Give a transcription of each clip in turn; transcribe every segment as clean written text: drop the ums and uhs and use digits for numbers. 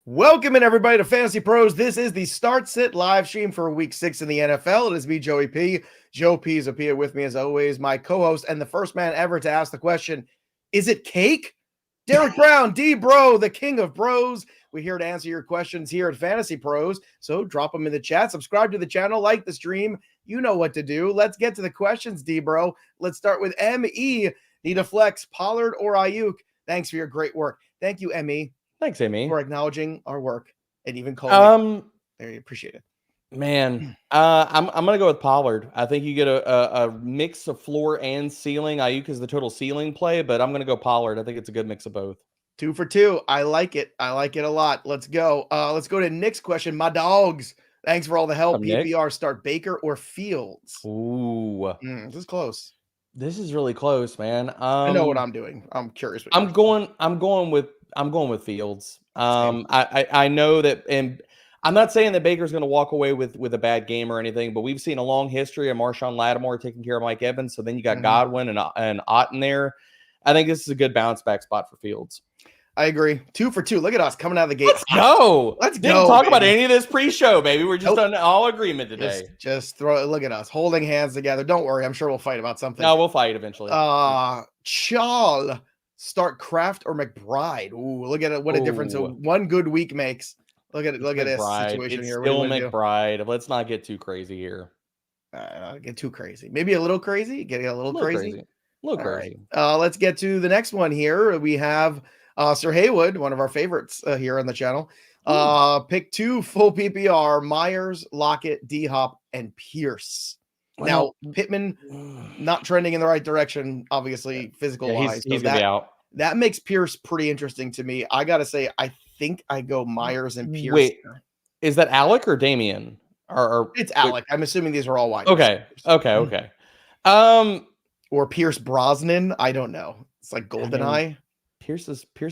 Welcome in, everybody, to Fantasy Pros. This is the Start Sit live stream for Week 6 in the NFL. It is me, Joey P. Joe Pisapia with me, as always, my co-host and the first man ever to ask the question, is it cake? Derek Brown, D-Bro, the king of bros. We're here to answer your questions here at Fantasy Pros, so drop them in the chat. Subscribe to the channel, like the stream. You know what to do. Let's get to the questions, D-Bro. Let's start with M.E. Need a flex, Pollard or Aiyuk? Thanks for your great work. Thank you, M.E. Thanks, Amy, for acknowledging our work and even calling. Very appreciate it, man. I'm gonna go with Pollard. I think you get a mix of floor and ceiling. Aiyuk is the total ceiling play, but I'm gonna go Pollard. I think it's a good mix of both. 2 for 2. I like it. I like it a lot. Let's go. Let's go to Nick's question. My dogs. Thanks for all the help. PPR start Baker or Fields? Ooh, this is close. This is really close, man. I know what I'm doing. I'm curious. I'm going with Fields. I know that, and I'm not saying that Baker's going to walk away with a bad game or anything, but we've seen a long history of Marshawn Lattimore taking care of Mike Evans. So then you got Godwin and Ott in there. I think this is a good bounce back spot for Fields. I agree. 2 for 2. Look at us coming out of the gate. Let's go. Didn't talk about any of this pre-show, baby. We're just on all agreement today. Just look at us holding hands together. Don't worry. I'm sure we'll fight about something. No, we'll fight eventually. Chal. Start Kraft or McBride. Ooh, look at it. What a difference one good week makes. Look at it. Look at this situation here. Still McBride. Let's not get too crazy here. Get too crazy. Maybe a little crazy. Getting a little crazy. A little crazy. Right. Let's get to the next one here. We have Sir Haywood, one of our favorites here on the channel. Pick 2 full PPR: Myers, Lockett, D-Hop, and Pierce. Now, Pittman not trending in the right direction, obviously, physical-wise. He's going to be out. That makes Pierce pretty interesting to me. I got to say, I think I go Myers and Pierce. Wait, is that Alec or Damian? It's Alec. I'm assuming these are all wide. Okay. Or Pierce Brosnan. I don't know. It's like GoldenEye. Pierce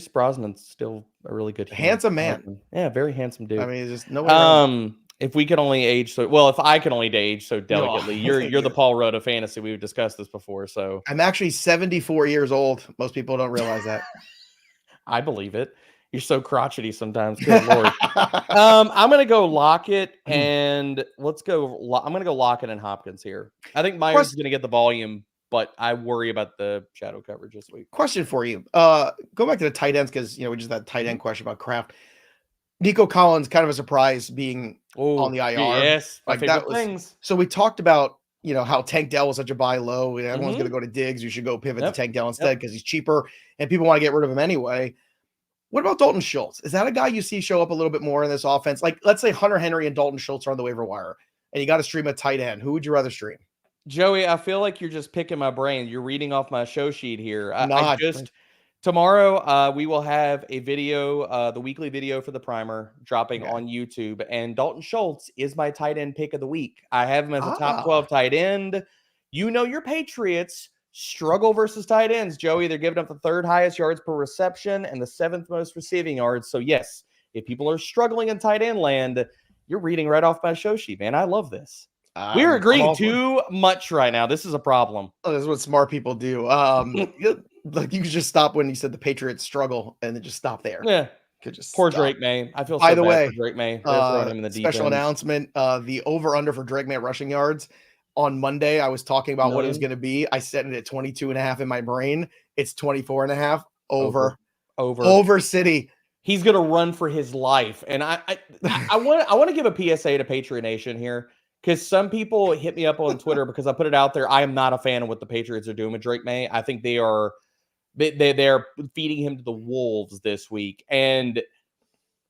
Brosnan's still a really good handsome man. Yeah, very handsome dude. I mean, just no way If we can only age if I can only age so delicately, No. you're the Paul Rudd of fantasy. We've discussed this before, so I'm actually 74 years old. Most people don't realize that. I believe it. You're so crotchety sometimes. Good Lord. I'm gonna go Lockett and let's go. I'm gonna go Lockett and Hopkins here. I think Myers is gonna get the volume, but I worry about the shadow coverage this week. Question for you. Go back to the tight ends because we just had that tight end question about Kraft. Nico Collins, kind of a surprise being on the IR. Yes, my favorite things. So we talked about how Tank Dell was such a buy low. Everyone's going to go to Diggs. You should go pivot to Tank Dell instead because he's cheaper and people want to get rid of him anyway. What about Dalton Schultz? Is that a guy you see show up a little bit more in this offense? Like, let's say Hunter Henry and Dalton Schultz are on the waiver wire, and you got to stream a tight end. Who would you rather stream? Joey, I feel like you're just picking my brain. You're reading off my show sheet here. Tomorrow, we will have a video, the weekly video for the primer dropping on YouTube. And Dalton Schultz is my tight end pick of the week. I have him as a top 12 tight end. Your Patriots struggle versus tight ends, Joey. They're giving up the third highest yards per reception and the seventh most receiving yards. So, yes, if people are struggling in tight end land, you're reading right off my show sheet, man. I love this. We're agreeing too much right now. This is a problem. Oh, this is what smart people do. Like you could just stop when you said the Patriots struggle and then just stop there. Yeah. Could just poor stop. Drake May. I feel By so the bad way, for Drake May. They're throwing him in the deep special end. announcement. The over-under for Drake May rushing yards on Monday. I was talking about what it was going to be. I set it at 22.5 in my brain. It's 24.5 over City. He's going to run for his life. And I want to give a PSA to Patriot Nation here. Because some people hit me up on Twitter because I put it out there. I am not a fan of what the Patriots are doing with Drake May. I think they're feeding him to the wolves this week. And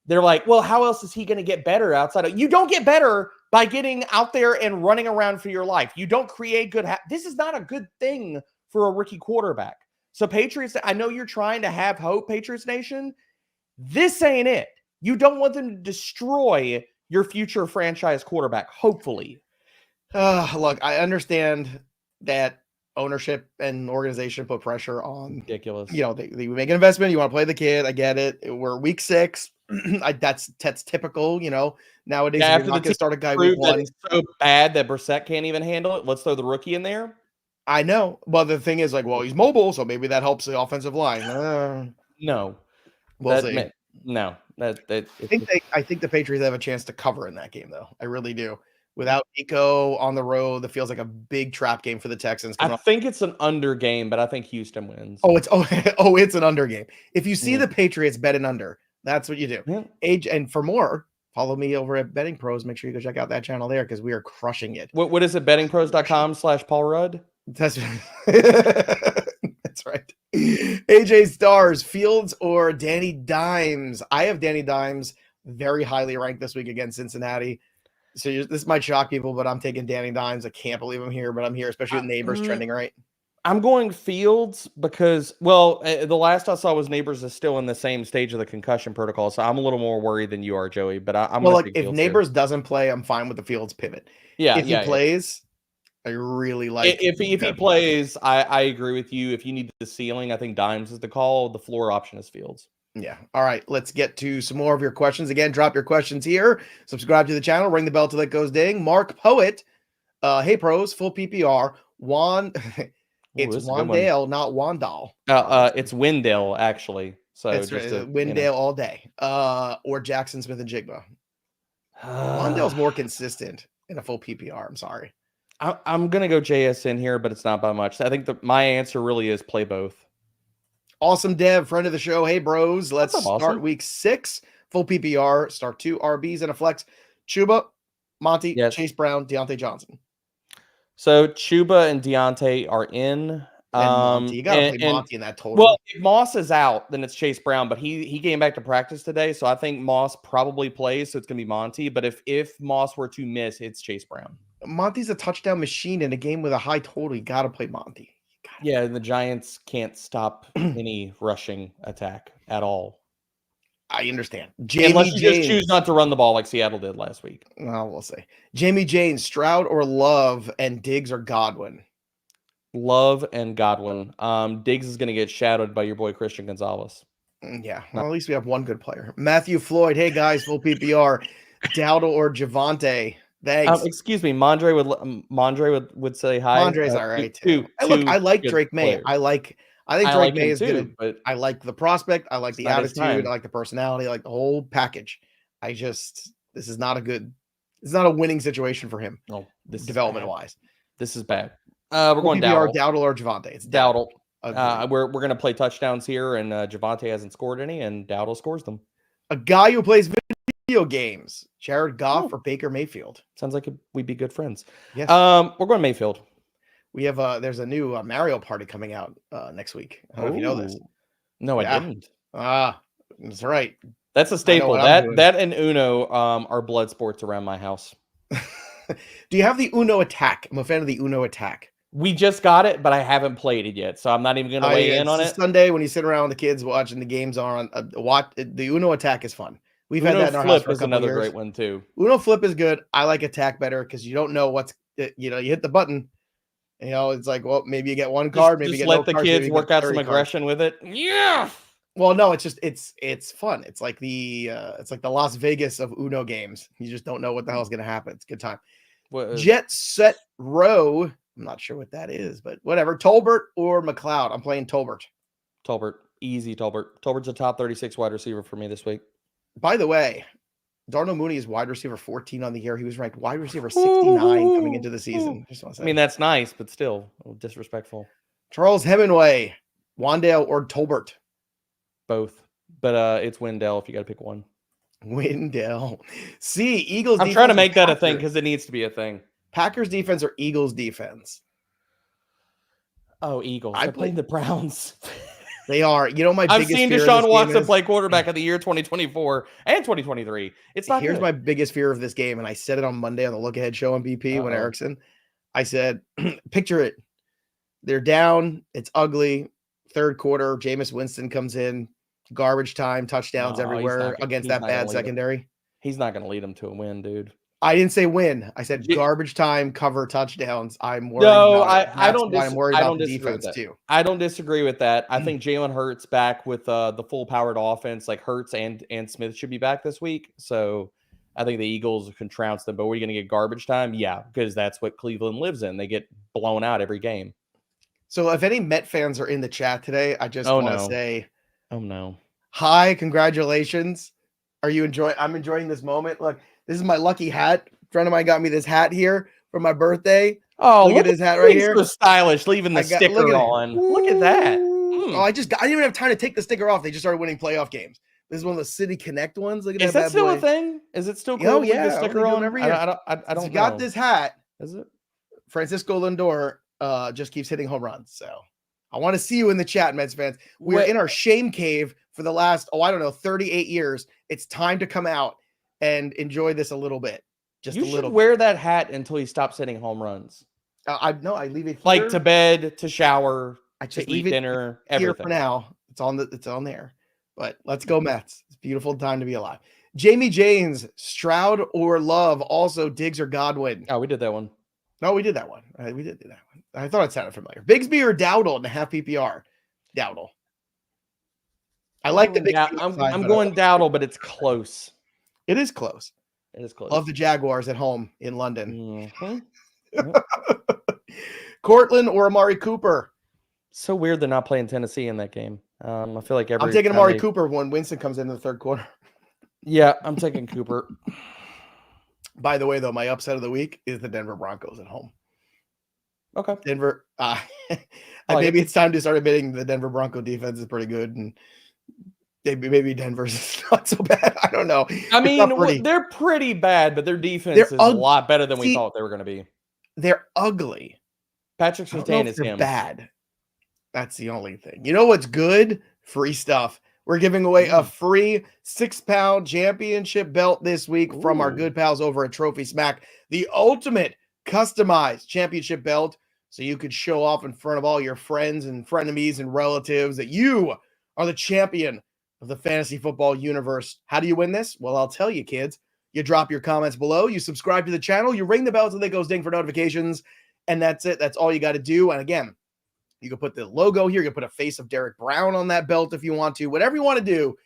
they're like, well, how else is he going to get better outside of... You don't get better by getting out there and running around for your life. You don't create good... This is not a good thing for a rookie quarterback. So Patriots, I know you're trying to have hope, Patriots Nation. This ain't it. You don't want them to destroy your future franchise quarterback, hopefully. Look, I understand that ownership and organization put pressure on. Ridiculous. They make an investment. You want to play the kid. I get it. We're week 6. That's typical. Nowadays you're not going to start a guy week 1. It's so bad that Brissett can't even handle it. Let's throw the rookie in there. I know, but the thing is, he's mobile, so maybe that helps the offensive line. No, we'll see. No. I think the Patriots have a chance to cover in that game, though. I really do. Without Rico on the road, that feels like a big trap game for the Texans. I think it's an under game, but I think Houston wins. It's an under game. If you see the Patriots bet an under, that's what you do. Yeah. And for more, follow me over at Betting Pros. Make sure you go check out that channel there because we are crushing it. What is it? Bettingpros.com/Paul Rudd. That's right. AJ Stars, Fields or Danny Dimes? I have Danny Dimes very highly ranked this week against Cincinnati. So this might shock people, but I'm taking Danny Dimes. I can't believe I'm here, but I'm here, especially with Neighbors trending right. I'm going Fields because, the last I saw was Neighbors is still in the same stage of the concussion protocol, so I'm a little more worried than you are, Joey. But I'm if Neighbors doesn't play, I'm fine with the Fields pivot. Yeah, if he plays. I really like if he plays, I agree with you. If you need the ceiling, I think Dimes is the call. The floor option is Fields. Yeah. All right. Let's get to some more of your questions. Again, drop your questions here. Subscribe to the channel. Ring the bell till it goes ding. Mark Poet. Hey, pros. Full PPR. It's Wan'Dale, not Wan'Dale. It's Wan'Dale, actually. So it's Wan'Dale all day. Or Jaxon, Smith-Njigba. Wan'Dale's more consistent in a full PPR. I'm sorry. I'm going to go JSN here, but it's not by much. I think my answer really is play both. Awesome Dev, friend of the show. Hey, bros. Let's start week 6. Full PPR. Start 2 RBs and a flex. Chuba, Monty, Chase Brown, Deontay Johnson. So Chuba and Deontay are in. You got to play Monty in that total. Well, if Moss is out, then it's Chase Brown, but he came back to practice today, so I think Moss probably plays, so it's going to be Monty. But if Moss were to miss, it's Chase Brown. Monty's a touchdown machine in a game with a high total. You got to play Monty. Yeah, and the Giants can't stop any rushing attack at all. I understand. Unless you just choose not to run the ball like Seattle did last week. Well, we'll see. Jamie James, Stroud or Love, and Diggs or Godwin? Love and Godwin. Diggs is going to get shadowed by your boy Christian Gonzalez. Yeah, well, at least we have one good player. Matthew Floyd, hey guys, full PPR. Dowdle or Javonte? Thanks. Excuse me, Mondre would say hi. Mondre's all right too. I like Drake May. Players. I think Drake May is too, good. but I like the prospect. I like the not his attitude. time. I like the personality. I like the whole package. This is not a winning situation for him. Oh, this development wise. This is bad. We're going PPR, Dowdle. Dowdle or Javonte. It's Dowdle. We're gonna play touchdowns here, and Javonte hasn't scored any, and Dowdle scores them. A guy who plays video games, Jared Goff or Baker Mayfield. Sounds like we'd be good friends. Yes. We're going Mayfield. We have there's a new Mario Party coming out next week. I don't know if you know this. No, I didn't. That's right. That's a staple. That and Uno are blood sports around my house. Do you have the Uno attack? I'm a fan of the Uno attack. We just got it, but I haven't played it yet, so I'm not even going to weigh in on it. Sunday when you sit around with the kids watching the games on. The Uno attack is fun. We've had that in our house for a couple years. Flip is another great one too. Uno Flip is good. I like attack better because you don't know you hit the button. It's like, well, maybe you get one card, maybe you get let the kids work out some aggression with it. Yeah. Well, no, it's fun. It's like the Las Vegas of Uno games. You just don't know what the hell is going to happen. It's a good time. Jet Set Row. I'm not sure what that is, but whatever. Tolbert or McCloud? I'm playing Tolbert. Tolbert. Easy Tolbert. Tolbert's a top 36 wide receiver for me this week. By the way, Darnell Mooney is wide receiver 14 on the year. He was ranked wide receiver 69 coming into the season. I mean, that's nice, but still a little disrespectful. Charles Hemingway, Wan'Dale or Tolbert? Both, but it's Wan'Dale if you got to pick one. Wan'Dale. See, Eagles. I'm trying to make that a thing because it needs to be a thing. Packers defense or Eagles defense? Oh, Eagles. I played the Browns. They are. I've seen Deshaun Watson play quarterback of the year 2024 and 2023. It's not Here's good. My biggest fear of this game, and I said it on Monday on the Look Ahead show on BP when Erickson. I said, picture it. They're down. It's ugly. Third quarter, Jameis Winston comes in. Garbage time, touchdowns everywhere against that bad secondary. He's not going to lead them to a win, dude. I didn't say win. I said garbage time, cover touchdowns. I'm worried. I don't. I'm worried about the defense too. I don't disagree with that. I think Jalen Hurts back with the full powered offense, like Hurts and Smith should be back this week. So I think the Eagles can trounce them. But we're going to get garbage time, yeah, because that's what Cleveland lives in. They get blown out every game. So if any Met fans are in the chat today, I just want to say, oh no, hi, congratulations. I'm enjoying this moment. Look. This is my lucky hat. A friend of mine got me this hat here for my birthday. Oh, look at his hat right here. So stylish, leaving the sticker on. Look at that. Oh, I didn't even have time to take the sticker off. They just started winning playoff games. This is one of the City Connect ones. Look at that. Is that still a thing? Is it still cool? Oh yeah, the sticker on every year. I don't know. Got this hat. Is it? Francisco Lindor just keeps hitting home runs. So I want to see you in the chat, Mets fans. We're in our shame cave for the last 38 years. It's time to come out and enjoy this a little bit. Just you a little. Should wear that hat until he stops hitting home runs. I leave it here. Like to bed, to shower, I just to eat dinner, everything. Here for now. It's on there. But let's go Mets. It's a beautiful time to be alive. Jamie Janes, Stroud or Love, also Diggs or Godwin. Oh, we did that one. No, we did that one. We did do that one. I thought it sounded familiar. Bigsby or Dowdle in a half PPR? Dowdle. I like the big. I'm going Dowdle, but it's close. It is close. It is close. Love the Jaguars at home in London. Mm-hmm. Courtland or Amari Cooper? So weird they're not playing Tennessee in that game. I feel like I'm taking Amari Cooper when Winston comes in the third quarter. Yeah, I'm taking Cooper. By the way, though, my upset of the week is the Denver Broncos at home. Okay. Denver. Maybe it's time to start admitting the Denver Bronco defense is pretty good, and maybe Denver's not so bad. I don't know. I mean, they're pretty bad, but their defense is a lot better than we thought they were going to be. They're ugly. Patrick Surtain is him. Bad. That's the only thing. You know what's good? Free stuff. We're giving away a free 6-pound championship belt this week from our good pals over at Trophy Smack. The ultimate customized championship belt, so you could show off in front of all your friends and frenemies and relatives that you are the champion of the fantasy football universe. How do you win this? Well, I'll tell you, kids. You drop your comments below. You subscribe to the channel. You ring the bell so that goes ding for notifications. And that's it. That's all you got to do. And again, you can put the logo here. You can put a face of Derek Brown on that belt if you want to. Whatever you want to do,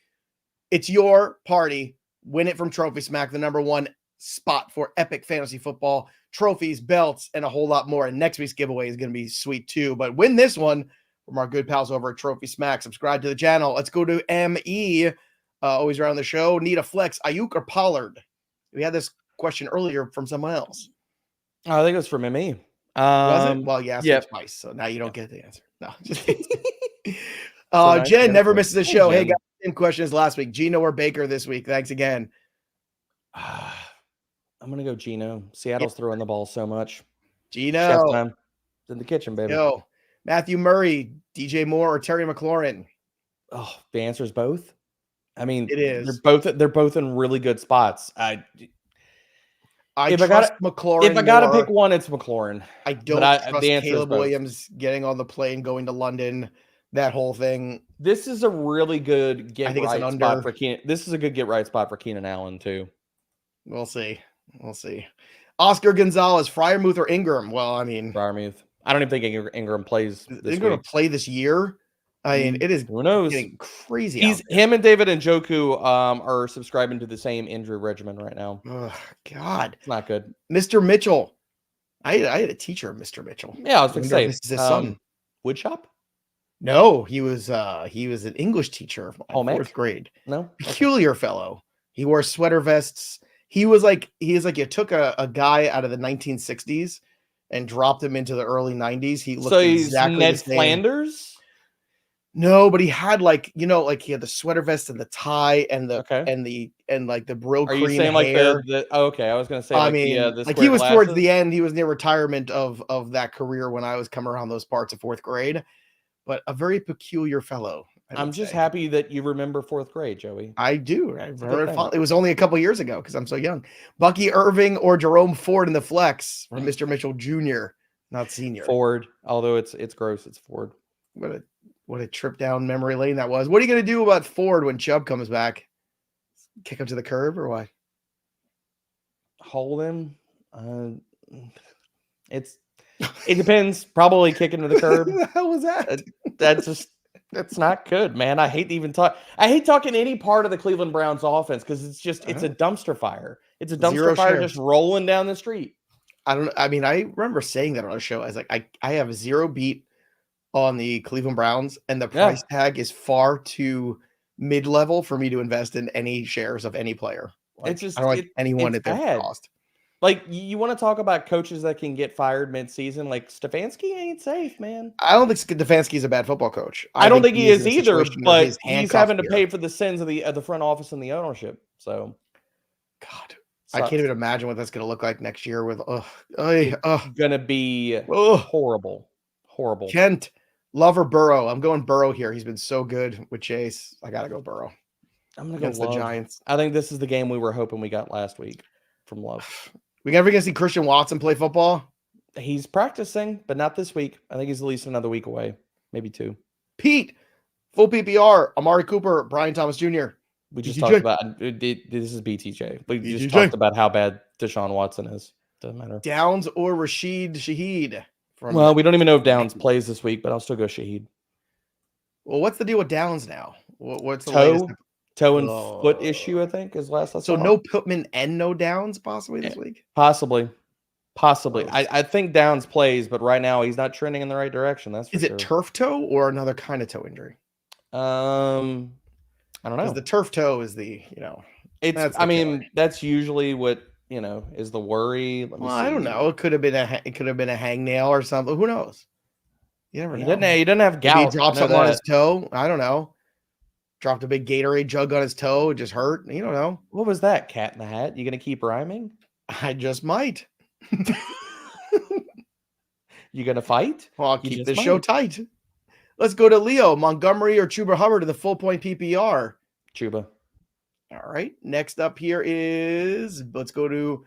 it's your party. Win it from Trophy Smack, the #1 spot for epic fantasy football, trophies, belts, and a whole lot more. And next week's giveaway is going to be sweet too. But win this one from our good pals over at Trophy Smack. Subscribe to the channel. Let's go to ME. Always around the show. Need a flex, Aiyuk or Pollard? We had this question earlier from someone else. I think it was from me. Was it? Well, you asked it twice, so now you don't get the answer. No, just Jen never misses a show. Hey, guys, same question as last week. Geno or Baker this week? Thanks again. I'm gonna go Geno. Seattle's throwing the ball so much. Geno. Chef time. It's in the kitchen, baby. Yo, Matthew Murray, DJ Moore, or Terry McLaurin? Oh, the answer is both. I mean, it is. They're both in really good spots. If I gotta pick one, it's McLaurin. I don't trust Caleb Williams getting on the plane, going to London, that whole thing. This is a really good get right spot for Keenan. This is a good get right spot for Keenan Allen too. We'll see. Oscar Gonzalez, Freiermuth or Ingram? Well, I mean, Freiermuth. I don't even think Ingram plays. They're going to play this year. I mean, it is who knows? Getting crazy. Him and David Njoku are subscribing to the same injury regimen right now. Oh, God, it's not good. Mr. Mitchell. I had a teacher, Mr. Mitchell. Yeah, I was going to say this is his son. Woodshop? No, he was an English teacher in 4th grade. No, peculiar fellow. He wore sweater vests. He is like you took a guy out of the 1960s and dropped him into the early 90s. He looked exactly Ned the same. Flanders. No, but he had he had the sweater vest and the tie and the the brill cream. Are you saying hair. Okay, I was going to say. I mean, he was towards the end. He was near retirement of that career when I was coming around those parts of 4th grade. But a very peculiar fellow. I'm just happy that you remember 4th grade, Joey. I do. It was only a couple years ago because I'm so young. Bucky Irving or Jerome Ford in the flex from Mr. Mitchell Jr., not senior. Ford, although it's gross. It's Ford. What a trip down memory lane that was. What are you going to do about Ford when Chubb comes back? Kick him to the curb or what? Hold him. It depends. Probably kick him to the curb. What the hell was that? That's not good, man. I hate talking any part of the Cleveland Browns offense because it's a dumpster fire. It's a dumpster fire just rolling down the street. I remember saying that on a show. I was like, I have 0 beat on the Cleveland Browns, and the price tag is far too mid-level for me to invest in any shares of any player. I don't like anyone at their cost. Like, you want to talk about coaches that can get fired mid-season? Like, Stefanski ain't safe, man. I don't think Stefanski is a bad football coach. I don't think he is either, but he's having to pay for the sins of the front office and the ownership. So, God, I can't even imagine what that's going to look like next year with going to be horrible. Kent, Love or Burrow? I'm going Burrow here. He's been so good with Chase. I got to go Burrow. I'm going to go the Giants. I think this is the game we were hoping we got last week from Love. We ever going to see Christian Watson play football? He's practicing, but not this week. I think he's at least another week away, maybe 2. Pete, full PPR, Amari Cooper, Brian Thomas Jr. We just talked about this is BTJ. We just talked about how bad Deshaun Watson is. Doesn't matter. Downs or Rashid Shaheed? Well, we don't even know if Downs plays this week, but I'll still go Shaheed. Well, what's the deal with Downs now? What's the latest? Toe and foot issue, I think, is last I saw. So no Pittman and no Downs possibly this week? Possibly. I think Downs plays, but right now he's not trending in the right direction. Is it turf toe or another kind of toe injury? I don't know. Because the turf toe is the, that's usually what, is the worry. I don't know. It could have been a hangnail or something. Who knows? You never know. He didn't have gout. Maybe he dropped something on his toe. I don't know. Dropped a big Gatorade jug on his toe. It just hurt. You don't know. What was that? Cat in the Hat? You gonna keep rhyming? I just might. You gonna fight? Well, I'll keep this show tight. Let's go to Leo, Montgomery or Chuba Hubbard to the full point PPR. Chuba. All right. Next up here is, let's go to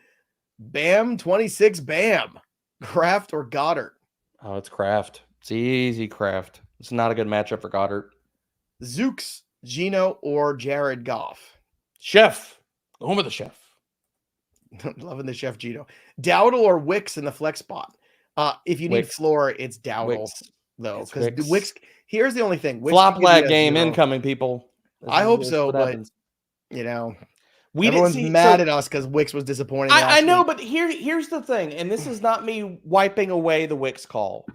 Bam 26 Bam. Kraft or Goddard? Oh, it's Kraft. It's easy Kraft. It's not a good matchup for Goddard. Zooks, Geno or Jared Goff? Chef. The home of the chef. Loving the chef Geno. Dowdle or Wicks in the flex spot? If you need floor, it's Dowdle, though. Because Wicks, here's the only thing. Flop lag game incoming, people. I hope so, but Everyone's mad at us because Wicks was disappointing. I know, week. but here's the thing, and this is not me wiping away the Wicks call.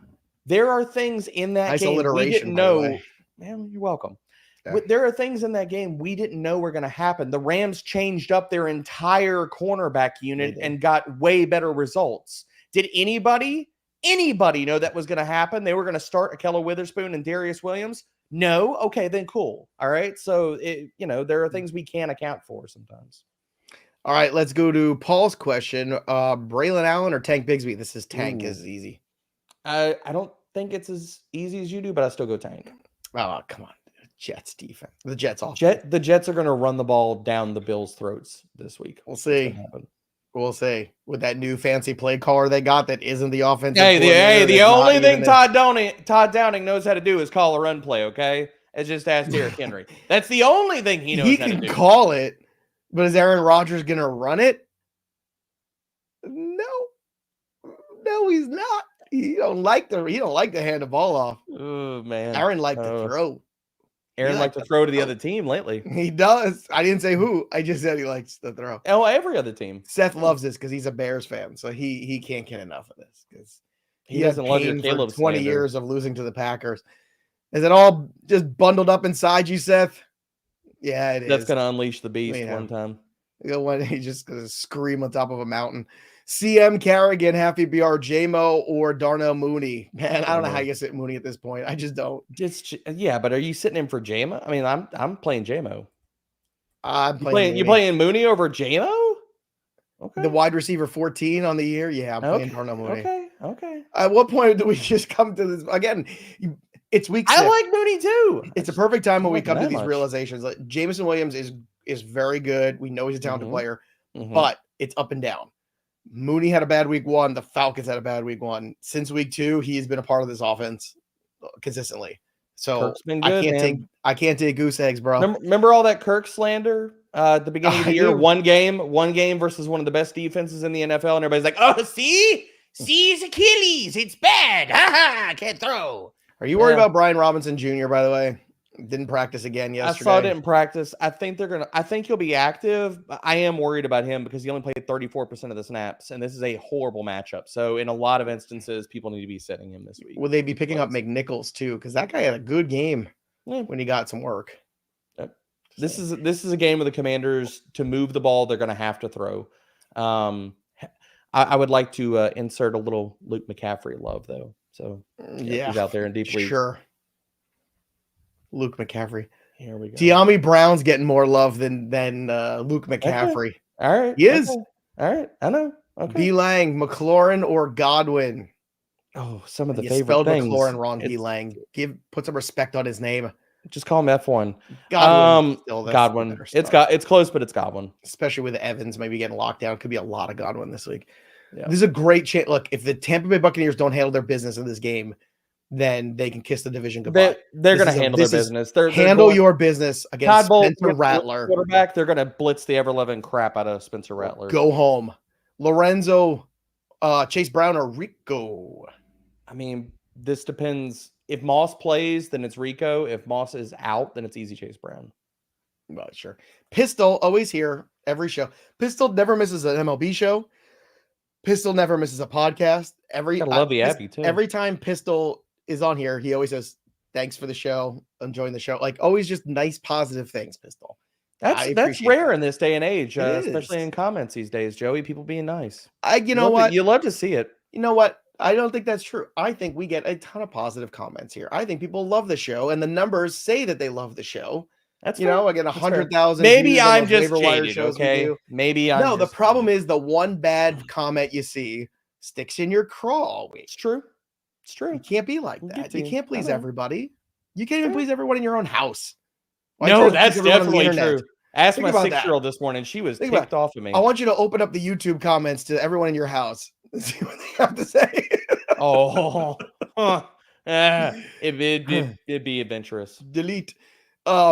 There are things in that game we didn't know. Man, you're welcome. Yeah. There are things in that game we didn't know were going to happen. The Rams changed up their entire cornerback unit and got way better results. Did anybody know that was going to happen? They were going to start Ahkello Witherspoon and Darius Williams? No? Okay, then cool. All right. So, there are things we can't account for sometimes. All right, let's go to Paul's question. Braylon Allen or Tank Bigsby? This is Tank. Is easy. I don't think it's as easy as you do, but I still go Tank. Oh, come on. Jets defense. The Jets offense. The Jets are going to run the ball down the Bills' throats this week. We'll see. We'll see with that new fancy play caller they got that isn't the offensive. The only thing Todd Downing knows how to do is call a run play. Okay, it's just ask Derrick Henry. That's the only thing he knows. He can call it, but is Aaron Rodgers going to run it? No, he's not. He don't like to hand the ball off. Oh man, Aaron liked to throw. Aaron liked to throw to the other team lately. He does. I didn't say who. I just said he likes to throw. Oh, every other team. Seth loves this because he's a Bears fan, so he can't get enough of this because he doesn't love your Caleb 20 years of losing to the Packers. Is it all just bundled up inside you, Seth? Yeah, it is. That's going to unleash the beast one time. He's just going to scream on top of a mountain. CM Carrigan, half PPR, J-Mo, or Darnell Mooney. Man, I don't know how you sit Mooney at this point. I just don't. But are you sitting in for J-Mo? I mean, I'm playing J-Mo. You playing Mooney over J-Mo? Okay. The wide receiver 14 on the year? Yeah, I'm playing Darnell Mooney. Okay. At what point do we just come to this? Again, it's week 6. I like Mooney too. It's a perfect time when we come to these realizations. Like Jameson Williams is very good. We know he's a talented player, but it's up and down. Mooney had a bad week 1. The Falcons had a bad week 1. Since week 2, he's been a part of this offense consistently. So I can't take goose eggs, bro. Remember all that Kirk slander at the beginning of the year? One game versus one of the best defenses in the NFL, and everybody's like, "Oh, see his Achilles. It's bad. Ha! Can't throw." Are you worried about Brian Robinson Jr., by the way? Didn't practice again yesterday. I saw it in practice. I think he'll be active. But I am worried about him because he only played 34% of the snaps, and this is a horrible matchup. So in a lot of instances, people need to be sitting him this week. Will they be picking up McNichols too? Because that guy had a good game when he got some work. Yep. This is a game of the Commanders. To move the ball, they're going to have to throw. I would like to insert a little Luke McCaffrey love though. So he's out there in deep league. Sure. Luke McCaffrey. Here we go. De'Ami Brown's getting more love than Luke McCaffrey. Okay. All right. He is. All right. I know. Okay. B. Lang, McLaurin, or Godwin? Oh, some of the favorite things. McLaurin wrong. B. Lang. Put some respect on his name. Just call him F1. Godwin. It's close, but it's Godwin. Especially with Evans maybe getting locked down. Could be a lot of Godwin this week. Yeah. This is a great chance. Look, if the Tampa Bay Buccaneers don't handle their business in this game, then they can kiss the division goodbye. They're going to handle their business. Handle your business against Spencer Rattler. Quarterback, they're going to blitz the ever-loving crap out of Spencer Rattler. Go home. Lorenzo, Chase Brown, or Rico? I mean, this depends. If Moss plays, then it's Rico. If Moss is out, then it's easy Chase Brown. Well, sure. Pistol, always here, every show. Pistol never misses an MLB show. Pistol never misses a podcast. I love the Abby, too. Every time Pistol is on here, he always says, "Thanks for the show, enjoying the show." Like always, just nice, positive things. Pistol. That's rare in this day and age, especially in comments these days. Joey, people being nice. You love to see it. You know what? I don't think that's true. I think we get a ton of positive comments here. I think people love the show, and the numbers say that they love the show. That's I get 100,000. Maybe I'm just jaded. Okay. Maybe I'm. No, the problem is the one bad comment you see sticks in your craw all week. It's true. It's true. You can't be like that. You can't please everybody. You can't even please everyone in your own house. No, that's definitely true. Ask my 6-year-old this morning. She was ticked off of me. I want you to open up the YouTube comments to everyone in your house and see what they have to say. It'd be adventurous. Delete.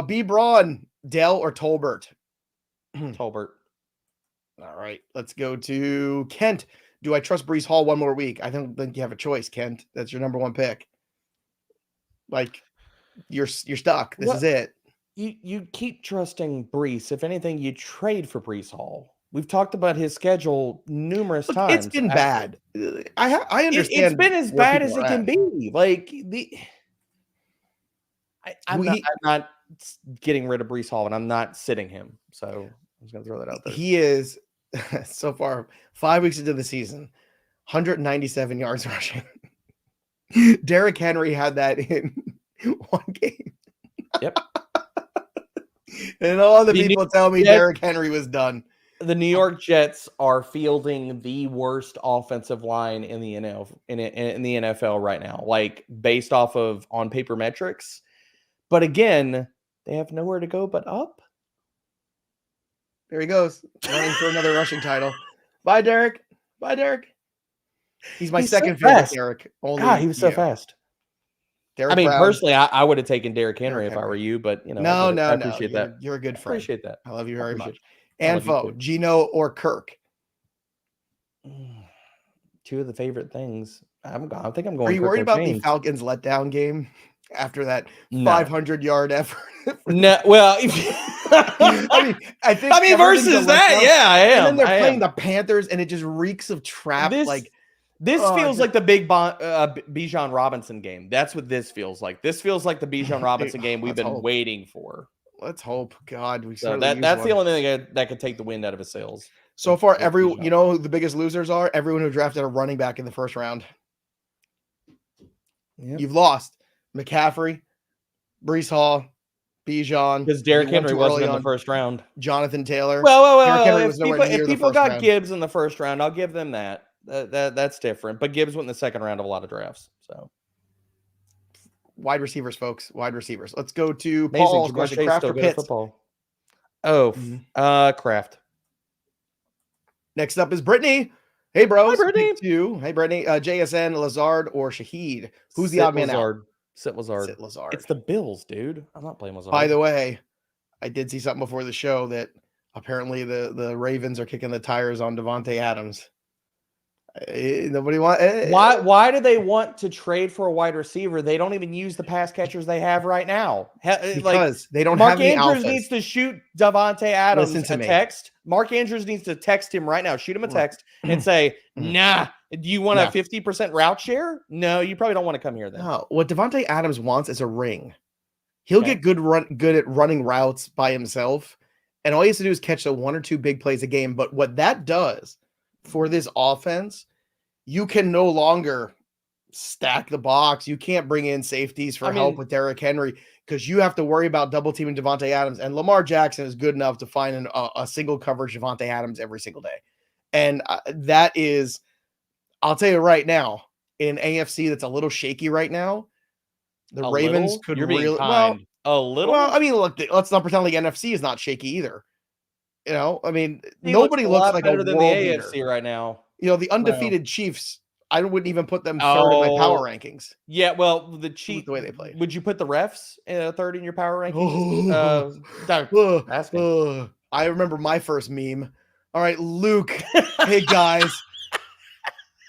B. Braun, Dell, or Tolbert? Tolbert. All right. Let's go to Kent. Do I trust Breece Hall one more week? I don't think you have a choice, Kent. That's your number one pick. Like, you're stuck. This is it. you keep trusting Breece. If anything, you trade for Breece Hall. We've talked about his schedule numerous Look, times. it's been bad. I understand. It's been as bad as it can be. Like I'm not getting rid of Breece Hall, and I'm not sitting him. So I'm just gonna throw that out there. He is so far 5 weeks into the season, 197 yards rushing. Derrick Henry had that in one game. Yep. And all the people tell me Derrick Henry was done. The New York Jets are fielding the worst offensive line in the NFL right now, like based off of on paper metrics. But again, they have nowhere to go but up. There he goes, running for another rushing title. Bye, Derrick. Bye, Derrick. He's second favorite, Derrick. God, he was so fast. Derrick Brown. Personally, I would have taken Derrick Henry if I were you, but no. I appreciate that. You're a good friend. I appreciate that. I love you very much. And Geno or Kirk? Two of the favorite things. I think I'm going. Are you worried about the Falcons letdown game after that 500-yard effort? No. Well, I think versus that, yeah, I am. And then they're playing the Panthers, and it just reeks of trap. This feels like the big Bijan Robinson game. That's what this feels like. This feels like the Bijan Robinson game we've been waiting for. Let's hope, God, that's the only thing that could take the wind out of his sails. So far, who the biggest losers are? Everyone who drafted a running back in the first round. Yep. You've lost McCaffrey, Breece Hall, Bijan. Because Derrick Henry wasn't in the first round. Jonathan Taylor. Well. If people got Gibbs in the first round, I'll give them that. That's different. But Gibbs went in the second round of a lot of drafts. So wide receivers, folks. Wide receivers. Let's go to Paul's question. Kraft or Pitts? Kraft. Next up is Brittany. Hey, bros. Hi, Brittany. Hey, Brittany. JSN, Lazard, or Shaheed? Who's the odd man out? Sit Lazard. It's the Bills, dude. I'm not playing Lazard. By the way, I did see something before the show that apparently the Ravens are kicking the tires on Davante Adams. Nobody Why do they want to trade for a wide receiver? They don't even use the pass catchers they have right now. Because they don't Mark have any Andrews alphas. Needs to shoot Davante Adams a text. Mark Andrews needs to text him right now. Shoot him a text and say, "Nah, do you want a 50% route share? No, you probably don't want to come here then." No, what Davante Adams wants is a ring. He'll get good at running routes by himself, and all he has to do is catch the one or two big plays a game. But what that does for this offense, you can no longer stack the box. You can't bring in safeties for help with Derrick Henry because you have to worry about double teaming Davante Adams. And Lamar Jackson is good enough to find a single coverage Davante Adams every single day. And that is, I'll tell you right now, in AFC that's a little shaky right now, the Ravens could really a little. Well, I mean, look, let's not pretend like NFC is not shaky either. Nobody looks like better a than world the leader AFC right now. The undefeated Chiefs, I wouldn't even put them third in my power rankings. Yeah, well, the Chiefs, the way they played. Would you put the refs third in your power rankings? I remember my first meme. All right, Luke. Hey, guys.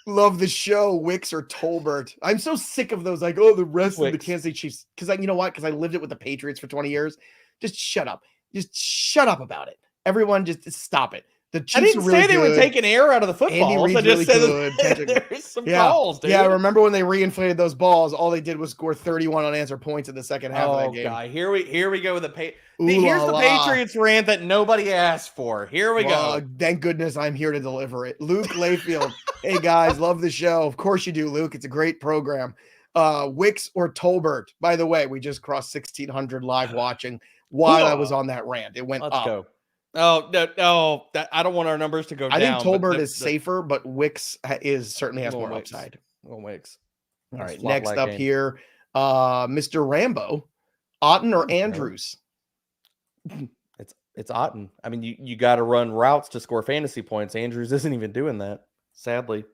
Love the show, Wicks or Tolbert. I'm so sick of those, the rest of the Kansas City Chiefs. Because, you know what? Because I lived it with the Patriots for 20 years. Just shut up. Just shut up about it. Everyone just stop it. The Chiefs I didn't say they were taking air out of the football. Andy Reid's I just really said good. There's some calls, dude. Yeah, I remember when they reinflated those balls. All they did was score 31 unanswered points in the second half of that game. God. Here we go with the Patriots rant that nobody asked for. Here we go. Thank goodness I'm here to deliver it. Luke Layfield. Hey guys, love the show. Of course you do, Luke. It's a great program. Wicks or Tolbert. By the way, we just crossed 1,600 live watching while I was on that rant. It went up. Let's go. Oh, no, I don't want our numbers to go down. I think Tolbert is safer, but Wicks certainly has more upside. Wicks. All right, next up here, Mr. Rambo, Otten or Andrews? It's Otten. I mean, you got to run routes to score fantasy points. Andrews isn't even doing that, sadly.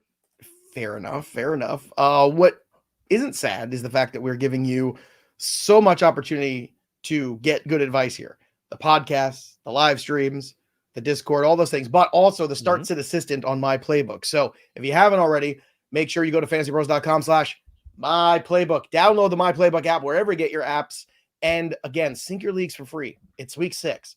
Fair enough. What isn't sad is the fact that we're giving you so much opportunity to get good advice here. The podcasts, the live streams, the Discord, all those things, but also the Start Sit Assistant on My Playbook. So if you haven't already, make sure you go to fantasypros.com/myplaybook. Download the My Playbook app wherever you get your apps And again, sync your leagues for free. It's week 6.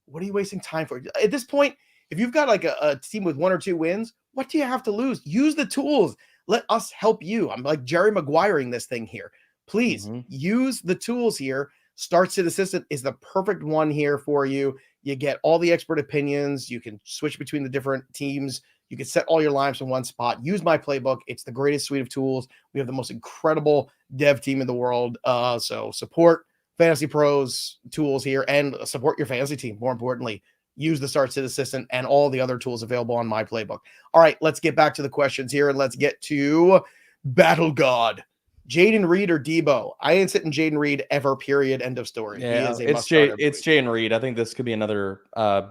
What are you wasting time for? At this point, if you've got like a team with 1 or 2 wins, what do you have to lose? Use the tools. Let us help you. I'm like Jerry Maguiring this thing here. Please use the tools here. Start Sit Assistant is the perfect one here for you. You get all the expert opinions. You can switch between the different teams. You can set all your lines in one spot. Use my playbook. It's the greatest suite of tools. We have the most incredible dev team in the world. So support Fantasy Pros tools here and support your fantasy team. More importantly, use the Start Sit Assistant and all the other tools available on my playbook. All right, let's get back to the questions here and let's get to Battle God. Jaden Reed or Debo? I ain't sitting Jaden Reed ever, period. End of story. Yeah, it's Jaden Reed. I think this could be another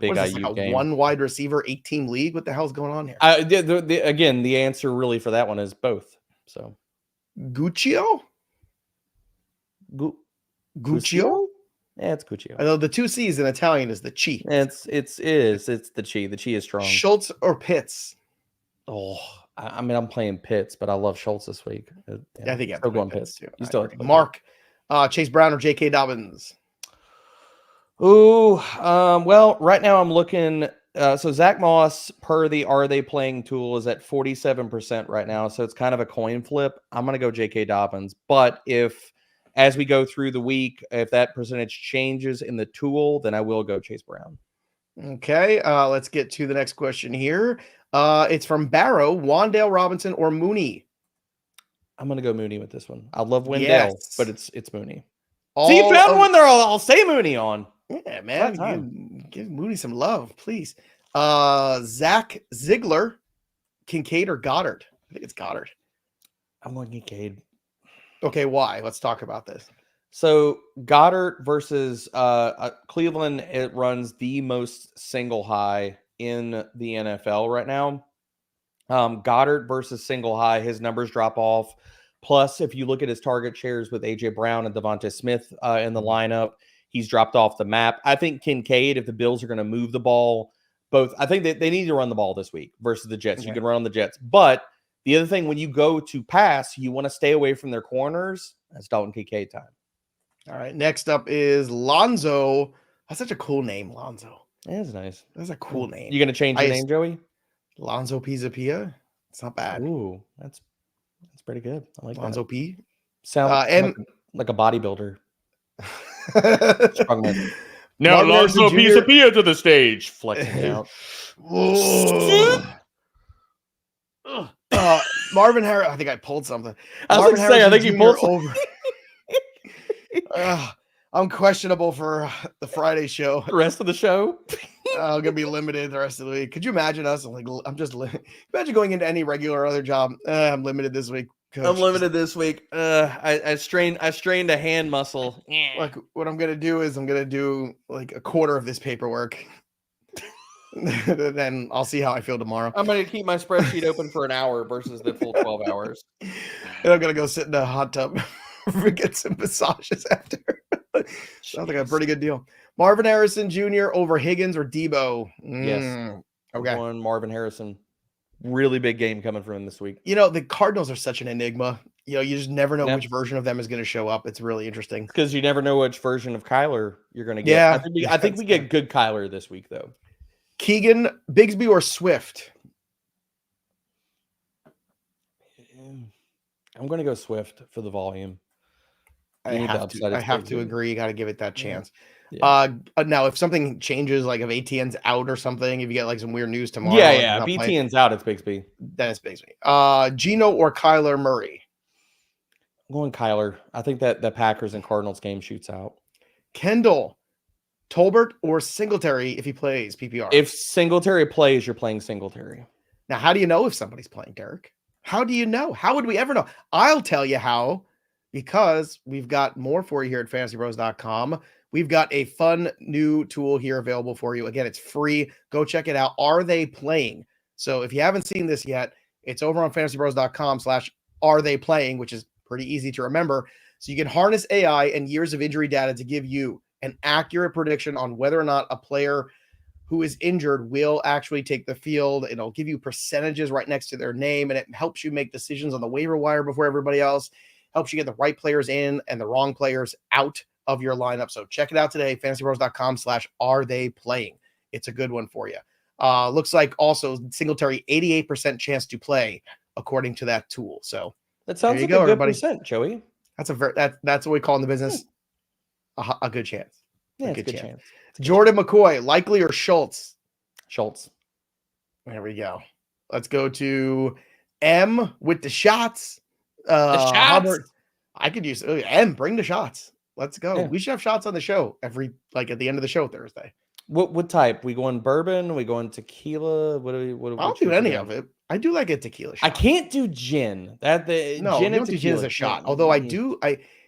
big Aiyuk game. One wide receiver, 8-team league. What the hell's going on here? Again, the answer really for that one is both. So Guccio? Guccio? Yeah, it's Guccio. Although the 2 C's in Italian is the chi. It's the chi. The chi is strong. Schultz or Pitts? Oh, I mean, I'm playing Pitts, but I love Schultz this week. Yeah, I think I'm going Pitts too. You still Mark, Chase Brown or J.K. Dobbins? Ooh, well, right now I'm looking. So Zach Moss, per the Are They Playing tool, is at 47% right now. So it's kind of a coin flip. I'm going to go J.K. Dobbins. But as we go through the week, if that percentage changes in the tool, then I will go Chase Brown. Okay, let's get to the next question here. It's from Barrow, Wan'Dale Robinson or Mooney? I'm going to go Mooney with this one. I love Wan'Dale, but it's Mooney. See, you found one there I'll say Mooney on. Yeah, man. Give Mooney some love, please. Zach Ziegler, Kincaid or Goddard? I think it's Goddard. I'm going Kincaid. Okay, why? Let's talk about this. So Goddard versus Cleveland, it runs the most single high in the NFL right now. Goddard versus single high, his numbers drop off. Plus, if you look at his target shares with AJ Brown and Devonta Smith in the lineup, he's dropped off the map. I think Kincaid, if the Bills are going to move the ball, I think they need to run the ball this week versus the Jets. Okay. You can run on the Jets. But the other thing, when you go to pass, you want to stay away from their corners. That's Dalton Kincaid time. All right. Next up is Lonzo. That's such a cool name, Lonzo. That is nice. That's a cool name. You going to change your name, Joey? Lonzo Pisapia. It's not bad. Ooh, that's pretty good. I like Lonzo that. P. Sounds like a bodybuilder. Strongman. Now Lonzo Pisapia to the stage, flexing out. Marvin Harris. I think I pulled something. I was going to say, I think you pulled over. I'm questionable for the Friday show. The rest of the show? I'm gonna be limited the rest of the week. Could you imagine us? Imagine going into any regular or other job. I'm limited this week. Coach. I'm limited this week. I strained a hand muscle. Like what I'm gonna do is I'm gonna do like a quarter of this paperwork. Then I'll see how I feel tomorrow. I'm gonna keep my spreadsheet open for an hour versus the full 12 hours. And I'm gonna go sit in a hot tub and get some massages after. Sounds like a pretty good deal. Marvin Harrison Jr. over Higgins or Debo? Yes. Okay. One Marvin Harrison. Really big game coming from him this week. You know, the Cardinals are such an enigma. You know, you just never know which version of them is going to show up. It's really interesting. Because you never know which version of Kyler you're going to get. Yeah. I think we get good Kyler this week, though. Keegan, Bigsby, or Swift? I'm going to go Swift for the volume. I have to agree. You got to give it that chance. Yeah. Now, if something changes, like if ATN's out or something, if you get like some weird news tomorrow. Yeah. If ATN's out, it's Bigsby. Then it's Bigsby. Geno or Kyler Murray? I'm going Kyler. I think that the Packers and Cardinals game shoots out. Kendall, Tolbert, or Singletary if he plays PPR? If Singletary plays, you're playing Singletary. Now, how do you know if somebody's playing, Derek? How do you know? How would we ever know? I'll tell you how. Because we've got more for you here at FantasyPros.com. We've got a fun new tool here available for you. Again, it's free. Go check it out. Are They Playing? So if you haven't seen this yet, it's over on FantasyPros.com/Are They Playing, which is pretty easy to remember. So you can harness AI and years of injury data to give you an accurate prediction on whether or not a player who is injured will actually take the field. It'll give you percentages right next to their name, and it helps you make decisions on the waiver wire before everybody else. Helps you get the right players in and the wrong players out of your lineup. So check it out today, fantasypros.com/are-they-playing. It's a good one for you. Looks like also Singletary 88% chance to play according to that tool. So that sounds like go, a good everybody. percent, Joey. That's that's what we call in the business a good chance. Yeah, it's a good chance. Jordan McCoy, likely or Schultz? Schultz. There we go. Let's go to M with the shots. Hubbard. I could use M. Bring the shots. Let's go. Yeah. We should have shots on the show at the end of the show Thursday. What type? We going bourbon? We going tequila? I'll do any of it. I do like a tequila shot. I can't do gin. Gin and tequila is a shot. Although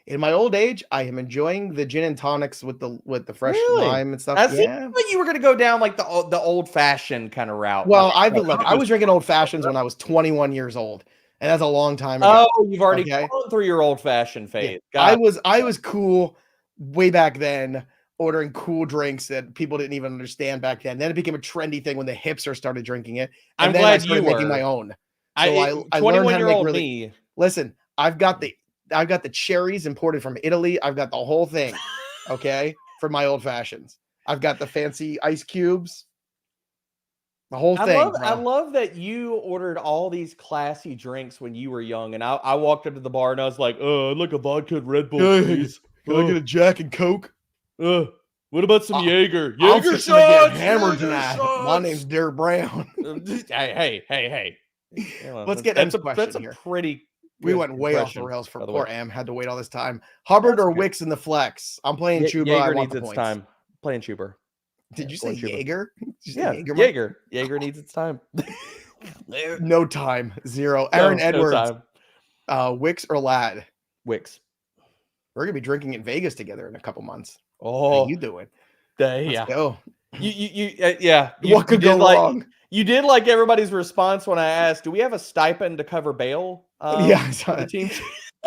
in my old age, I am enjoying the gin and tonics with the fresh lime and stuff. I like you were gonna go down like the old fashioned kind of route. Well, I was drinking old fashions when I was 21 years old, and that's a long time ago. Oh, you've already gone through your old fashioned phase. Yeah. I was cool way back then, ordering cool drinks that people didn't even understand back then. Then it became a trendy thing when the hipsters started drinking it. And then I started making my own. So I learned how to make me. Listen, I've got the cherries imported from Italy. I've got the whole thing, okay, for my old fashions. I've got the fancy ice cubes. The whole thing. I love that you ordered all these classy drinks when you were young, and I walked into the bar and I was like, I'd like a vodka and Red Bull, please. Can I get a Jack and Coke? What about some Jaeger? Jaeger shots! Hammered tonight. My name's Derek Brown. Hey. Let's get M's question that's here. A pretty. We went way off the rails for poor M. Had to wait all this time. Hubbard or Wicks in the flex? I'm playing Chuba. Jaeger I want needs the its points. Time. Playing Chuba. Did you say Jaeger? Yeah, Jaeger. Jaeger needs its time. No time. 0. Aaron Edwards. Wicks or Ladd? Wicks. We're gonna be drinking in Vegas together in a couple months. Oh, how you doing? Let's go. Yeah. What could go wrong? You did like everybody's response when I asked, "Do we have a stipend to cover bail?" The team.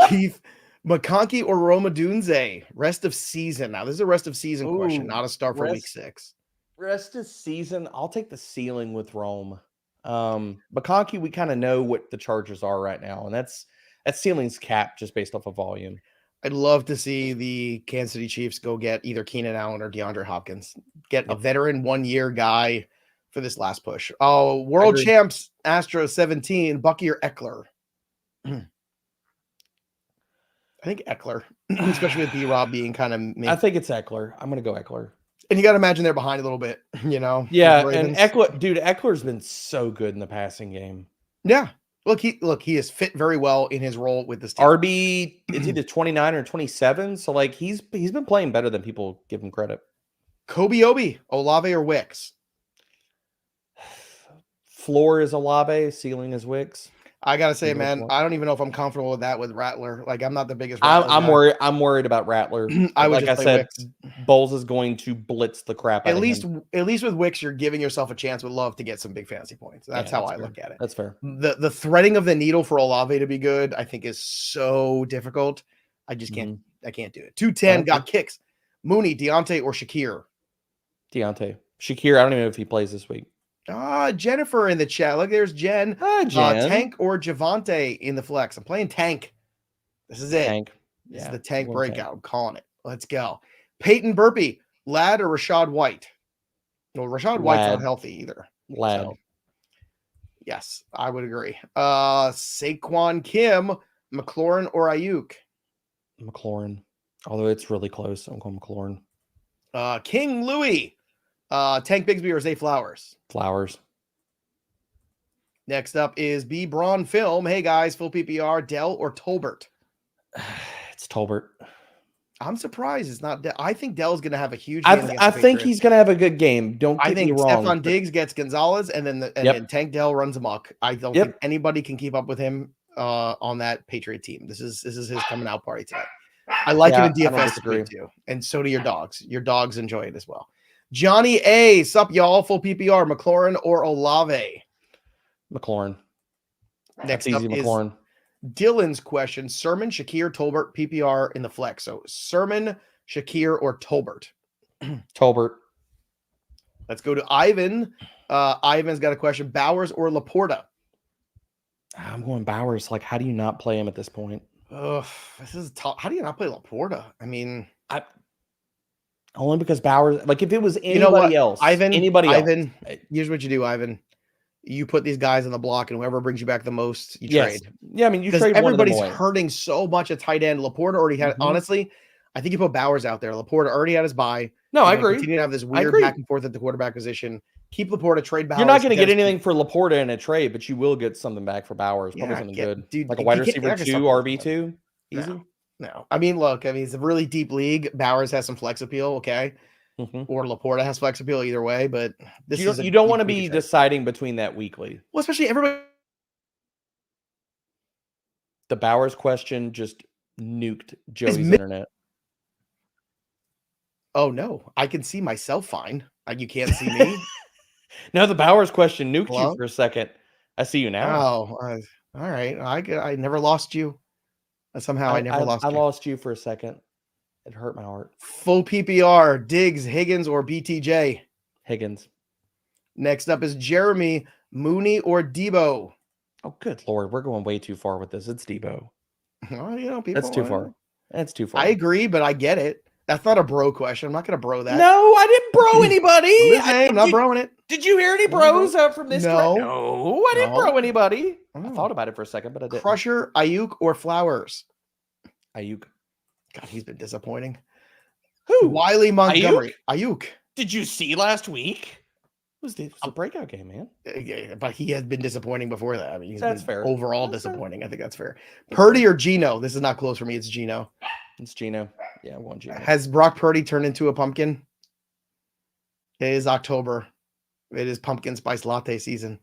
Keith McConkey or Roma Dunze? Rest of season. Now this is a rest of season question, not a start for week 6. Rest of season. I'll take the ceiling with Rome. McConkey, we kind of know what the Chargers are right now, and that ceiling's capped just based off of volume. I'd love to see the Kansas City Chiefs go get either Keenan Allen or DeAndre Hopkins. Get a veteran 1-year guy for this last push. Oh, world champs, Astros 17, Bucky or Eckler? I think Eckler, especially with B-Rob being kind of... I think it's Eckler. I'm going to go Eckler. And you got to imagine they're behind a little bit, Yeah, and Eckler's been so good in the passing game. Yeah. Look, he is fit very well in his role with this team. RB, it's either 29 or 27. So like he's been playing better than people give him credit. Kobe Obi, Olave or Wicks? Floor is Olave, ceiling is Wicks. I gotta say, man, I don't even know if I'm comfortable with that with Rattler. Like, I'm not the biggest. I'm worried. I'm worried about Rattler. Like I said, Wicks. Bowles is going to blitz the crap out of him. At least with Wicks, you're giving yourself a chance with Love to get some big fantasy points. That's how I look at it. That's fair. The threading of the needle for Olave to be good, I think, is so difficult. I just can't. I can't do it. 210 got kicks. Mooney, Deontay, or Shakir? Deontay. Shakir. I don't even know if he plays this week. Jennifer in the chat. Look, there's Jen. Jen. Tank or Javonte in the flex. I'm playing Tank. This is it. Tank. This is the Tank breakout. Tank. I'm calling it. Let's go. Peyton Burpee, Ladd or Rashad White? Well, Rashad White's not healthy either. Ladd. So, yes, I would agree. Saquon Kim, McLaurin or Aiyuk? McLaurin. Although it's really close. I'm going McLaurin. King Louis. Tank Bigsby or Zay Flowers? Flowers. Next up is B. Braun Film. Hey guys, full PPR, Dell or Tolbert? It's Tolbert. I'm surprised it's not Dell. I think Dell's going to have a huge game. I think he's going to have a good game. Don't get me wrong. Stephon Diggs gets Gonzalez, and then Tank Dell runs amok. I don't think anybody can keep up with him on that Patriot team. This is his coming out party tonight. I like him in DFS too, and so do your dogs. Your dogs enjoy it as well. Johnny A. Sup, y'all? Full PPR, McLaurin or Olave? McLaurin. Next up is Dylan's question. Sermon, Shakir, Tolbert, PPR in the flex. So Sermon, Shakir, or Tolbert? Tolbert. Let's go to Ivan. Ivan's got a question. Bowers or Laporta? I'm going Bowers. Like, how do you not play him at this point? This is tough. How do you not play Laporta? I mean, Only because Bowers, like if it was You know what, anybody else, Ivan, else. here's what you do, Ivan. You put these guys on the block, and whoever brings you back the most, you trade. Yeah, I mean, you Because trade one of them everybody's away. hurting so much at tight end. Laporta already had, honestly, I think you put Bowers out there. Laporta already had his bye. No, I agree. Continue to have this weird back and forth at the quarterback position. Keep Laporta, trade Bowers. You're not going to get anything for Laporta in a trade, but you will get something back for Bowers. Probably something good. Dude, like a wide receiver 2, RB2. Easy. No. I mean, look, it's a really deep league. Bowers has some flex appeal, okay? Or Laporta has flex appeal either way, but you don't want to be deciding between that weekly. Well, especially everybody. The Bowers question just nuked Joey's internet. Oh no, I can see myself fine. You can't see me. No, the Bowers question nuked you for a second. I see you now. Oh, all right. I never lost you. Somehow I never lost you. I lost you for a second. It hurt my heart. Full PPR, Diggs, Higgins, or BTJ? Higgins. Next up is Jeremy, Mooney, or Debo? Oh, good Lord. We're going way too far with this. It's Debo. Well, people, that's too far. That's too far. I agree, but I get it. That's not a bro question. I'm not going to bro that. No, I didn't bro anybody. I'm not broing it. Did you hear any bros from this? No, I didn't bro anybody. I thought about it for a second, but I didn't. Crusher, Aiyuk, or Flowers? Aiyuk. God, he's been disappointing. Who? Wiley Montgomery. Aiyuk. Did you see last week? It was a breakout game, man. Yeah, but he has been disappointing before that. I mean, that's fair. Overall disappointing. I think that's fair. Purdy or Geno? This is not close for me. It's Geno. It's Geno. Yeah, one Geno. Has Brock Purdy turned into a pumpkin? It is October. It is pumpkin spice latte season.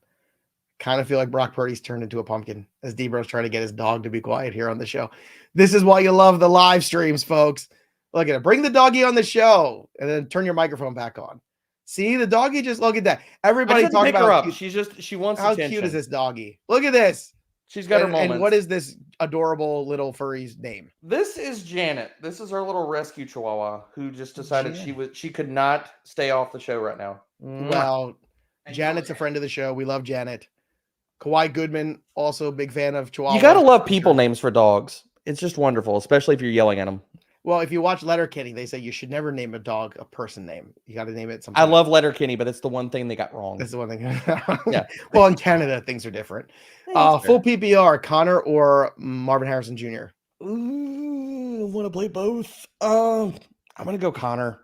Kind of feel like Brock Purdy's turned into a pumpkin as D-Bro's trying to get his dog to be quiet here on the show. This is why you love the live streams, folks. Look at it. Bring the doggy on the show and then turn your microphone back on. See, the doggy just look at that. Everybody talk about her up. She wants how attention. Cute is this doggy? Look at this. She's got her moments. And what is this adorable little furry's name? This is Janet. This is our little rescue chihuahua who just decided she could not stay off the show right now. Well, Janet's a friend of the show. We love Janet. Kawhi Goodman, also a big fan of Chihuahua. You got to love people names for dogs. It's just wonderful, especially if you're yelling at them. Well, if you watch Letterkenny, they say you should never name a dog a person name. You got to name it something. I love Letterkenny, but it's the one thing they got wrong. That's the one thing. Yeah. Well, in Canada, things are different. Full PPR, Connor or Marvin Harrison Jr.? Ooh, I want to play both. I'm going to go Connor.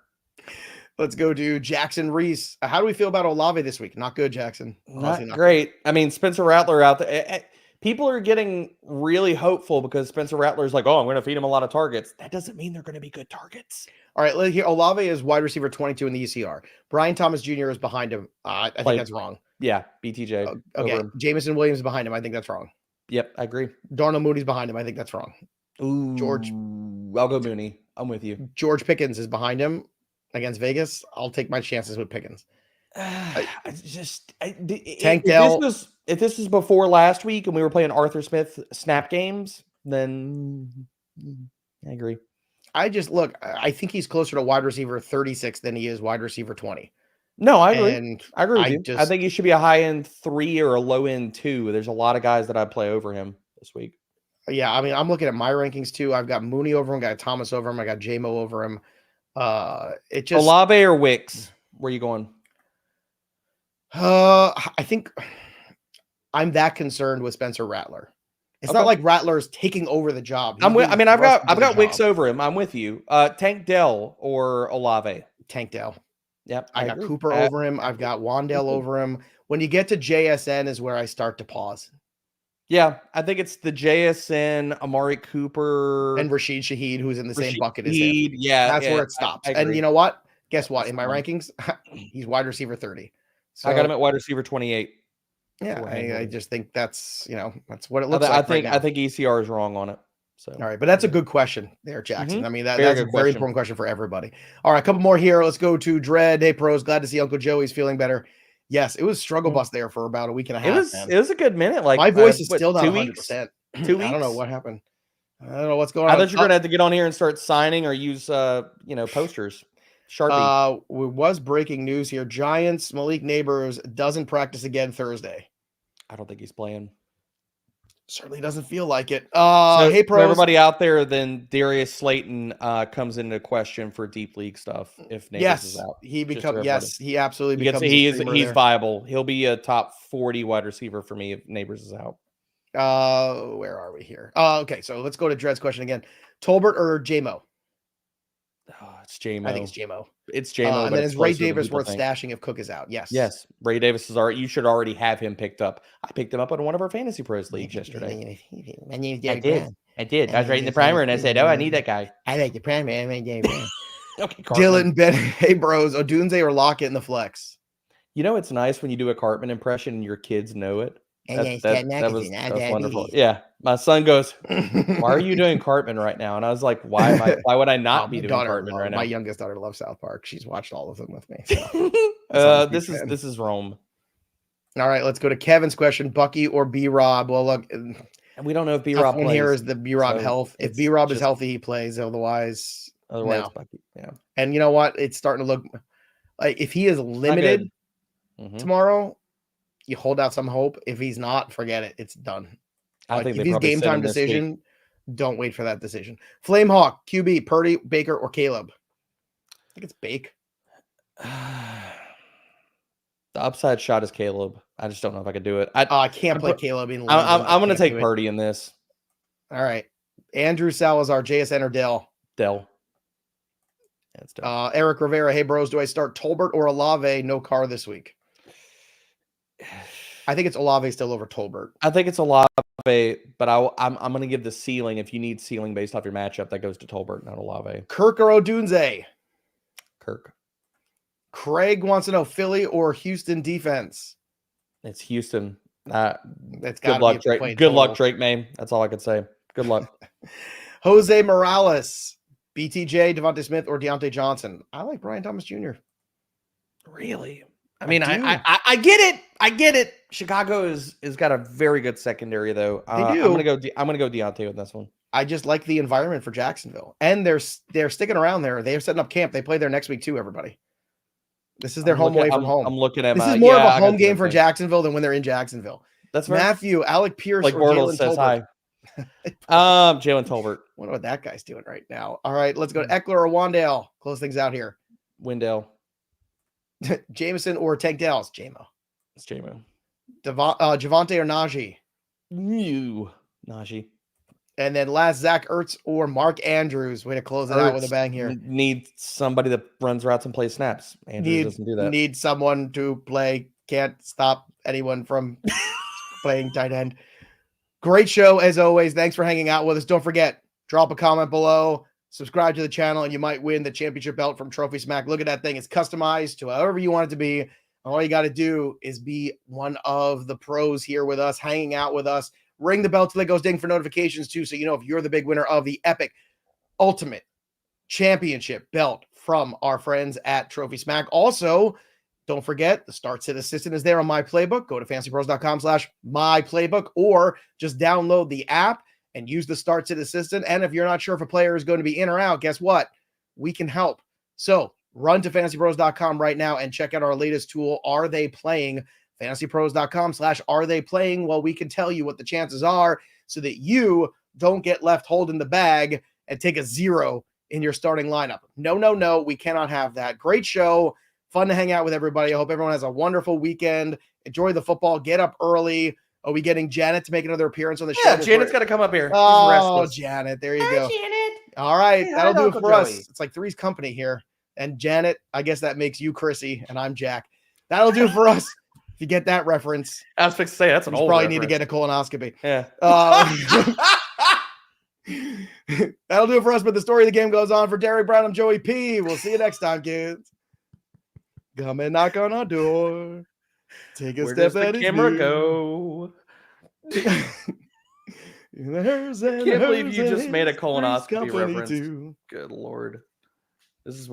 Let's go to Jackson Reese. How do we feel about Olave this week? Not good, Jackson. Not great. I mean, Spencer Rattler out there. People are getting really hopeful because Spencer Rattler's like, oh, I'm going to feed him a lot of targets. That doesn't mean they're going to be good targets. All right, let's hear. Olave is wide receiver 22 in the ECR. Brian Thomas Jr. is behind him. I think that's wrong. Yeah, BTJ. Okay, Jameson Williams is behind him. I think that's wrong. Yep, I agree. Darnell Mooney's behind him. I think that's wrong. Ooh, George. I'll go Mooney. I'm with you. George Pickens is behind him against Vegas. I'll take my chances with Pickens. Tank Dell. If this was before last week and we were playing Arthur Smith snap games, then I agree. I think he's closer to wide receiver 36 than he is wide receiver 20. No, I agree. And I agree with you. I think he should be a high end 3 or a low end 2. There's a lot of guys that I'd play over him this week. Yeah, I mean, I'm looking at my rankings too. I've got Mooney over him, got Thomas over him, I got J-Mo over him. It just Olave or Wicks? Where are you going? I think I'm that concerned with Spencer Rattler. It's not like Rattler's taking over the job. I've got Wicks over him. I'm with you. Tank Dell or Olave? Tank Dell. Yep. I got Cooper over him. I've got Wan'Dale over him. When you get to JSN is where I start to pause. Yeah, I think it's the JSN, Amari Cooper, and Rashid Shaheed, who's in the same bucket as him. Yeah, that's where it stops. And you know what? Guess what? In my rankings, he's wide receiver 30. So I got him at wide receiver 28. Yeah, I just think that's what it looks like. I think ECR is wrong on it. So all right, but that's a good question there, Jackson. I mean, that's a very important question for everybody. All right, a couple more here. Let's go to Dread. Hey, pros, glad to see Uncle Joey's feeling better. Yes, it was struggle bus there for about a week and a half. It was a good minute. Like my voice is still not 2 100%. weeks. 2 weeks. I don't know what happened. I don't know what's going on. I thought you were gonna have to get on here and start signing or use posters. Sharpie. Was breaking news here. Giants, Malik Neighbors doesn't practice again Thursday. I don't think he's playing. Certainly doesn't feel like it. So Hey, for pros. everybody out there, then Darius Slayton comes into question for deep league stuff if Neighbors is Yes, out. he Just for becomes. everybody. Yes, he absolutely He gets, becomes. he a is streamer he's there. viable. He'll be a top 40 wide receiver for me if Neighbors is out. Where are we here? Okay, so let's go to Dred's question again. Tolbert or JMO? Oh, it's JMO. I think it's JMO. It's JMO. And then is Ray Davis worth stashing if Cook is out? Yes. Yes. Ray Davis is already. You should already have him picked up. I picked him up in one of our Fantasy Pros leagues yesterday. My name's I Derek did. Brown. I did. I was right in the primer, and I said, "Oh, I need that guy." I like the primer. I'm like Derek Brown. Okay, Cartman. Dylan, Ben, hey bros, Odunze or Lockett in the flex? You know, it's nice when you do a Cartman impression and your kids know it. And then Scott That was diabetes. wonderful. Yeah, my son goes, "Why are you doing Cartman right now?" And I was like, "Why would I not be doing Cartman right now?" My youngest daughter loves South Park. She's watched all of them with me. So. This is Rome. All right, let's go to Kevin's question: Bucky or B Rob? Well, look, And we don't know if B Rob plays. here is the B Rob so health. If it's B Rob is just- healthy, he plays. Otherwise, no. Bucky. Yeah. And you know what? It's starting to look like if he is limited tomorrow, you hold out some hope. If he's not, forget it. It's done. I think if they he's probably game sit him time this decision, don't wait for that decision. Flamehawk, QB, Purdy, Baker, or Caleb? I think it's Bake. The upside shot is Caleb. I just don't know if I could do it. I can't play Caleb in. I'm going to take Purdy in this. All right. Andrew Salazar, JSN or Dell? Dell. Yeah, it's Dell. Eric Rivera, hey bros, do I start Tolbert or Olave? No car this week. I think it's Olave still over Tolbert. I think it's Olave, but I'm going to give the ceiling. If you need ceiling based off your matchup, that goes to Tolbert, not Olave. Kirk or Odunze? Kirk. Craig wants to know Philly or Houston defense. It's Houston. That's good luck, Drake. Good luck, Drake May. That's all I could say. Good luck. Jose Morales, BTJ, Devontae Smith, or Deontay Johnson. I like Brian Thomas Jr. Really? I mean, I get it. I get it. Chicago is got a very good secondary, though. They do. I'm gonna go Deontay with this one. I just like the environment for Jacksonville, and they're sticking around there. They're setting up camp. They play there next week too. Everybody. This is their home away from home. I'm looking at this is more of a home game for Jacksonville than when they're in Jacksonville. That's Matthew, Alec Pierce, like or Bortles Jalen says Tolbert. Hi. Jalen Tolbert. Wonder what that guy's doing right now. All right, let's go to Eckler or Wan'Dale. Close things out here. Wendell. Jameson or Tank Dales. JMO. It's JMO. Javonte or Najee. Najee. And then last, Zach Ertz or Mark Andrews. Way to close it out with a bang here. Need somebody that runs routes and plays snaps. Andrews doesn't do that. Need someone to play. Can't stop anyone from playing tight end. Great show as always. Thanks for hanging out with us. Don't forget, drop a comment below, subscribe to the channel, and you might win the championship belt from Trophy Smack. Look at that thing. It's customized to however you want it to be. All you got to do is be one of the pros here with us, hanging out with us. Ring the bell till it goes ding for notifications too, so you know if you're the big winner of the epic ultimate championship belt from our friends at Trophy Smack. Also, don't forget the Start Sit Assistant is there on My Playbook. Go to fantasypros.com/myplaybook or just download the app and use the Start Sit Assistant. And if you're not sure if a player is going to be in or out, guess what? We can help. So run to fantasypros.com right now and check out our latest tool. Are they playing? fantasypros.com/are they playing? Well, we can tell you what the chances are so that you don't get left holding the bag and take a 0 in your starting lineup. No, we cannot have that. Great show. Fun to hang out with everybody. I hope everyone has a wonderful weekend. Enjoy the football. Get up early. Are we getting Janet to make another appearance on the show? Yeah, Janet's got to come up here. Oh, Janet. There you go. Janet. All right. Hey, that'll do it Uncle for us. Joey. It's like Three's Company here. And Janet, I guess that makes you Chrissy, and I'm Jack. That'll do it for us. If you get that reference, I was fixing to say that's an you old probably reference. need to get a colonoscopy. Yeah. That'll do it for us. But the story of the game goes on. For Derek Brown, I'm Joey P. We'll see you next time, kids. Come and knock on our door. Take a Where step does the at his camera view. go? Can't Can't believe you just made a colonoscopy reference. Good Lord. This is what